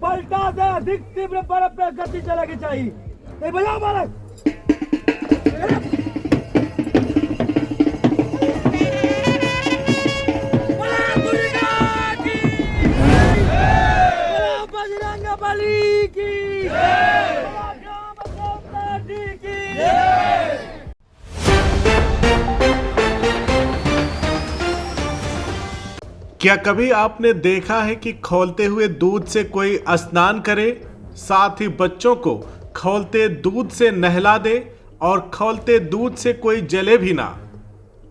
पलटा से अधिक तीव्र बर्फ पे गति चलेगी चाहिए। नहीं बजाओ बालक। बजरंग बली की क्या कभी आपने देखा है कि खौलते हुए दूध से कोई स्नान करे, साथ ही बच्चों को खौलते दूध से नहला दे और खौलते दूध से कोई जले भी ना?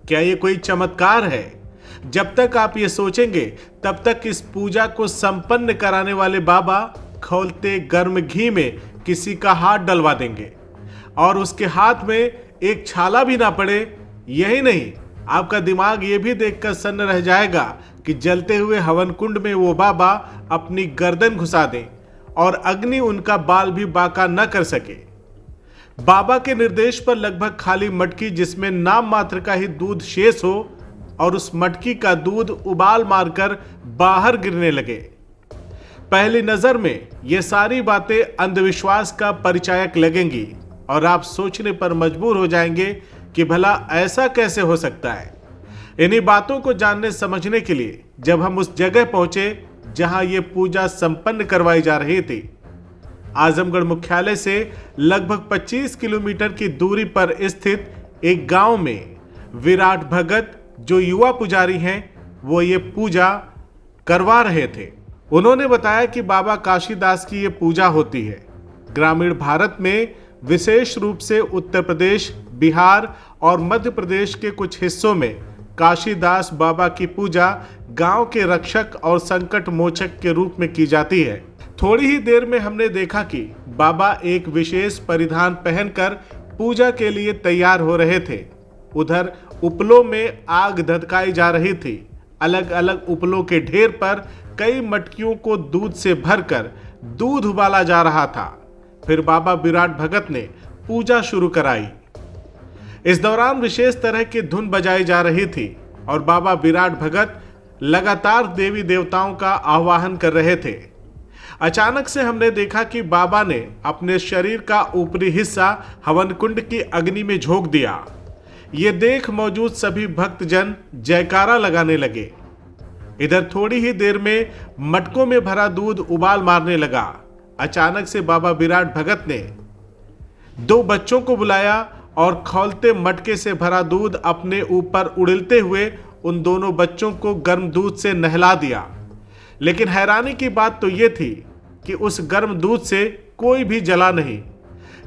क्या ये कोई चमत्कार है? जब तक आप ये सोचेंगे तब तक इस पूजा को संपन्न कराने वाले बाबा खौलते गर्म घी में किसी का हाथ डलवा देंगे और उसके हाथ में एक छाला भी ना पड़े। यही नहीं, आपका दिमाग ये भी देखकर सन्न रह जाएगा कि जलते हुए हवन कुंड में वो बाबा अपनी गर्दन घुसा दें और अग्नि उनका बाल भी बाका न कर सके। बाबा के निर्देश पर लगभग खाली मटकी जिसमें नाम मात्र का ही दूध शेष हो और उस मटकी का दूध उबाल मारकर बाहर गिरने लगे। पहली नजर में ये सारी बातें अंधविश्वास का परिचायक लगेंगी और आप सोचने पर मजबूर हो जाएंगे कि भला ऐसा कैसे हो सकता है। इन्हीं बातों को जानने समझने के लिए जब हम उस जगह पहुंचे जहां ये पूजा संपन्न करवाई जा रही थी, आजमगढ़ मुख्यालय से लगभग 25 किलोमीटर की दूरी पर स्थित एक गांव में विराट भगत जो युवा पुजारी हैं वो ये पूजा करवा रहे थे। उन्होंने बताया कि बाबा काशीदास की ये पूजा होती है। ग्रामीण भारत में विशेष रूप से उत्तर प्रदेश, बिहार और मध्य प्रदेश के कुछ हिस्सों में काशीदास बाबा की पूजा गांव के रक्षक और संकट मोचक के रूप में की जाती है। थोड़ी ही देर में हमने देखा कि बाबा एक विशेष परिधान पहनकर पूजा के लिए तैयार हो रहे थे। उधर उपलों में आग धधकाई जा रही थी। अलग अलग उपलों के ढेर पर कई मटकियों को दूध से भरकर दूध उबाला जा रहा था। फिर बाबा विराट भगत ने पूजा शुरू कराई। इस दौरान विशेष तरह की धुन बजाई जा रही थी और बाबा विराट भगत लगातार देवी देवताओं का आवाहन कर रहे थे। अचानक से हमने देखा कि बाबा ने अपने शरीर का ऊपरी हिस्सा हवन कुंड की अग्नि में झोंक दिया। ये देख मौजूद सभी भक्तजन जयकारा लगाने लगे। इधर थोड़ी ही देर में मटकों में भरा दूध उबाल मारने लगा। अचानक से बाबा विराट भगत ने 2 बच्चों को बुलाया और खौलते मटके से भरा दूध अपने ऊपर उड़ेलते हुए उन दोनों बच्चों को गर्म दूध से नहला दिया। लेकिन हैरानी की बात तो ये थी कि उस गर्म दूध से कोई भी जला नहीं।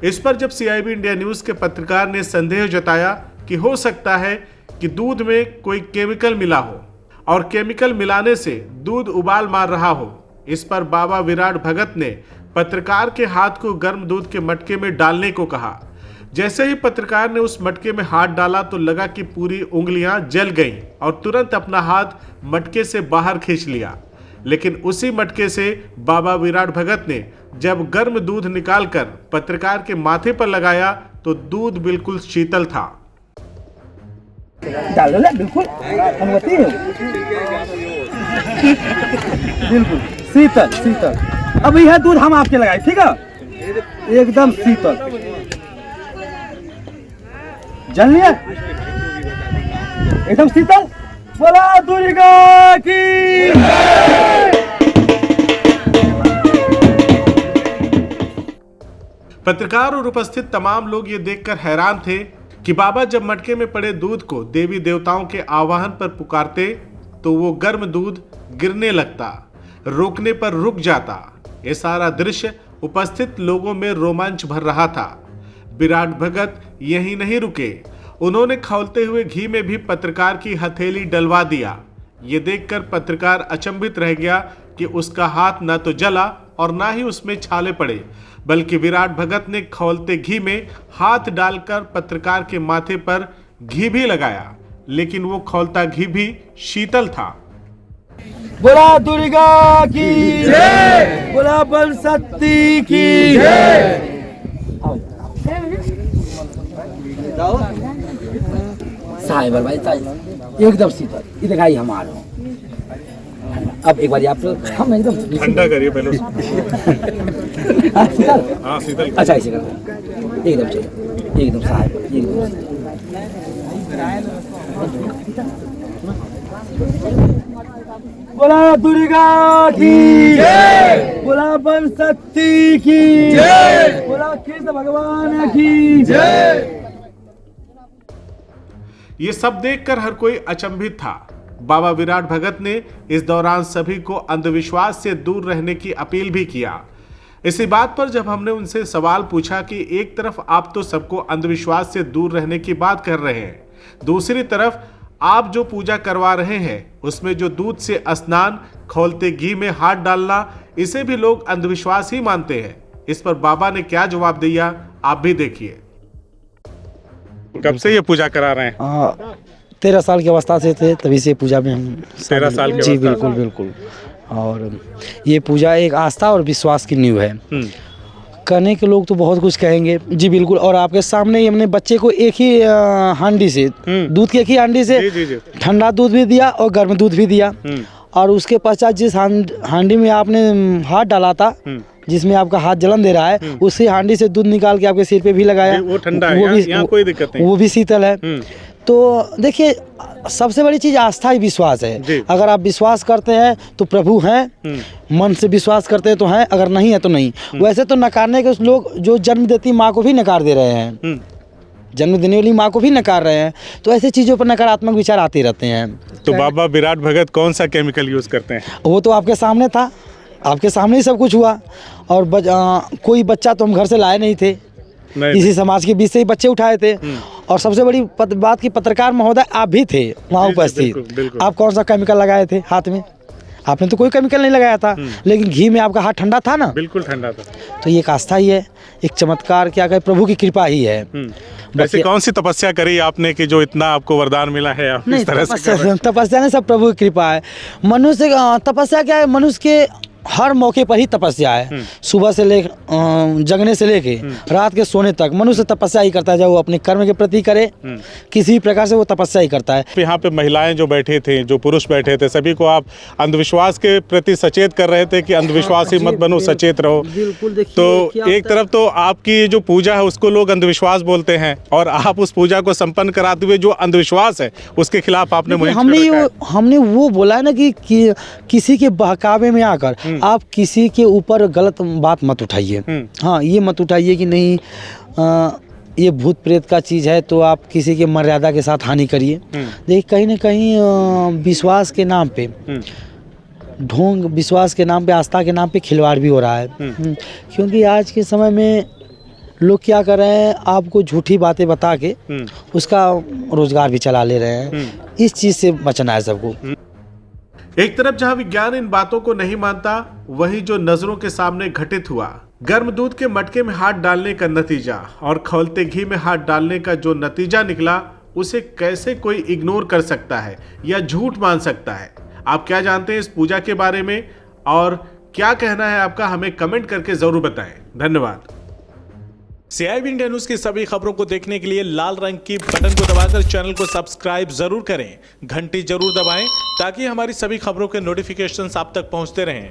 इस पर जब CIB इंडिया न्यूज़ के पत्रकार ने संदेह जताया कि हो सकता है कि दूध में कोई केमिकल मिला हो और केमिकल मिलाने से दूध उबाल मार रहा हो, इस पर बाबा विराट भगत ने पत्रकार के हाथ को गर्म दूध के मटके में डालने को कहा। जैसे ही पत्रकार ने उस मटके में हाथ डाला तो लगा कि पूरी उंगलियां जल गईं और तुरंत अपना हाथ मटके से बाहर खींच लिया। लेकिन उसी मटके से बाबा विराट भगत ने जब गर्म दूध निकालकर पत्रकार के माथे पर लगाया तो दूध बिल्कुल शीतल था। बिल्कुल अनुमति है, बिल्कुल शीतल शीतल। अब यह दूध हम आपके लगाए, ठीक है, एकदम शीतल। जल लिया एकदम शीतल। बोला दुर्गा की। पत्रकार और उपस्थित तमाम लोग ये देखकर हैरान थे कि बाबा जब मटके में पड़े दूध को देवी देवताओं के आवाहन पर पुकारते तो वो गर्म दूध गिरने लगता, रोकने पर रुक जाता। ये सारा दृश्य उपस्थित लोगों में रोमांच भर रहा था। विराट भगत यहीं नहीं रुके, उन्होंने खौलते हुए घी में भी पत्रकार की हथेली डलवा दिया। ये देखकर पत्रकार अचंभित रह गया कि उसका हाथ न तो जला और ना ही उसमें छाले पड़े, बल्कि विराट भगत ने खौलते घी में हाथ डालकर पत्रकार के माथे पर घी भी लगाया, लेकिन वो खौलता घी भी शीतल था। बोला दुर्गा की जय, बोला बल शक्ति की जय। साहिब भाई एकदम शीतल, इधर गाई हमारा अब एक बार आप हम एकदम ठंडा करिए पहले। शीतल, हाँ शीतल। अच्छा ऐसे करते हैं। एकदम चलिए, एकदम साहब, एकदम बोला दुर्गा की जय, बोला बम शक्ति की जय, बोला कृष्ण भगवान की जय। ये सब देखकर हर कोई अचंभित था। बाबा विराट भगत ने इस दौरान सभी को अंधविश्वास से दूर रहने की अपील भी किया। इसी बात पर जब हमने उनसे सवाल पूछा कि एक तरफ आप तो सबको अंधविश्वास से दूर रहने की बात कर रहे हैं, दूसरी तरफ आप जो पूजा करवा रहे हैं उसमें जो दूध से स्नान, खौलते घी में हाथ डालना, इसे भी लोग अंधविश्वास ही मानते हैं। इस पर बाबा ने क्या जवाब दिया आप भी देखिए। कब से ये पूजा करा रहे हैं? 13 साल की अवस्था से थे, तभी से पूजा में हम 13 साल की जी अवस्था बिल्कुल बिल्कुल। और ये पूजा एक आस्था और विश्वास की नींव है। कहने के लोग तो बहुत कुछ कहेंगे जी बिल्कुल। और आपके सामने ही हमने बच्चे को एक ही हांडी से दूध की एक ही हांडी से जी। ठंडा दूध भी दिया और गर्म दूध भी दिया। और उसके पश्चात जिस हांडी में आपने हाथ डाला था, जिसमें आपका हाथ जलन दे रहा है, उसी हांडी से दूध निकाल के आपके सिर पे भी लगाया। वो ठंडा है, यहाँ कोई दिक्कत नहीं, वो भी शीतल है। तो देखिए, सबसे बड़ी चीज आस्था ही विश्वास है। अगर आप विश्वास करते हैं तो प्रभु हैं, मन से विश्वास करते हैं तो हैं, अगर नहीं है तो नहीं। वैसे तो नकारने के लोग जो जन्म देती माँ को भी नकार दे रहे हैं, जन्म देने वाली माँ को भी नकार रहे हैं। तो ऐसी चीजों पर नकारात्मक विचार आते रहते हैं। तो बाबा विराट भगत कौन सा केमिकल यूज करते हैं? वो तो आपके सामने था, आपके सामने ही सब कुछ हुआ। और कोई बच्चा तो हम घर से लाए नहीं थे, इसी समाज के बीच से ही बच्चे उठाए थे। और सबसे बड़ी बात की पत्रकार महोदय आप भी थे वहाँ उपस्थित। आप कौन सा केमिकल लगाए थे हाथ में? आपने तो कोई केमिकल नहीं लगाया था, लेकिन घी में आपका हाथ ठंडा था ना? बिल्कुल ठंडा था। तो ये एक आस्था ही है, एक चमत्कार, क्या कहे, प्रभु की कृपा ही है। वैसे कौन सी तपस्या करी आपने कि जो इतना आपको वरदान मिला है? आप नहीं, इस तरह से तपस्या नहीं, सब प्रभु की कृपा है। मनुष्य तपस्या क्या है, मनुष्य के हर मौके पर ही तपस्या है। सुबह से ले जगने से लेके रात के सोने तक मनुष्य तपस्या ही करता है। जब वो अपने कर्म के प्रति करे, किसी भी प्रकार से वो तपस्या ही करता है। यहाँ पे महिलाएं जो बैठे थे, जो पुरुष बैठे थे, सभी को आप अंधविश्वास के प्रति सचेत कर रहे थे कि अंधविश्वासी मत बनो, सचेत रहो। बिल्कुल। देखिए, तो एक तरफ तो आपकी जो पूजा है उसको लोग अंधविश्वास बोलते हैं, और आप उस पूजा को संपन्न कराते हुए जो अंधविश्वास है उसके खिलाफ आपने हमने वो बोला है ना कि किसी के बहकावे में आकर आप किसी के ऊपर गलत बात मत उठाइए। हाँ, ये मत उठाइए कि नहीं ये भूत प्रेत का चीज़ है तो आप किसी के मर्यादा के साथ हानि करिए। देखिए, कहीं ना कहीं विश्वास के नाम पे ढोंग, विश्वास के नाम पे, आस्था के नाम पे खिलवाड़ भी हो रहा है। क्योंकि आज के समय में लोग क्या कर रहे हैं, आपको झूठी बातें बता के उसका रोजगार भी चला ले रहे हैं। इस चीज़ से बचना है सबको। एक तरफ जहां विज्ञान इन बातों को नहीं मानता, वहीं जो नजरों के सामने घटित हुआ, गर्म दूध के मटके में हाथ डालने का नतीजा और खौलते घी में हाथ डालने का जो नतीजा निकला, उसे कैसे कोई इग्नोर कर सकता है या झूठ मान सकता है? आप क्या जानते हैं इस पूजा के बारे में और क्या कहना है आपका, हमें कमेंट करके जरूर बताएं। धन्यवाद। CIB इंडिया न्यूज की सभी खबरों को देखने के लिए लाल रंग की बटन को दबाकर चैनल को सब्सक्राइब जरूर करें, घंटी जरूर दबाएं ताकि हमारी सभी खबरों के नोटिफिकेशंस आप तक पहुंचते रहें।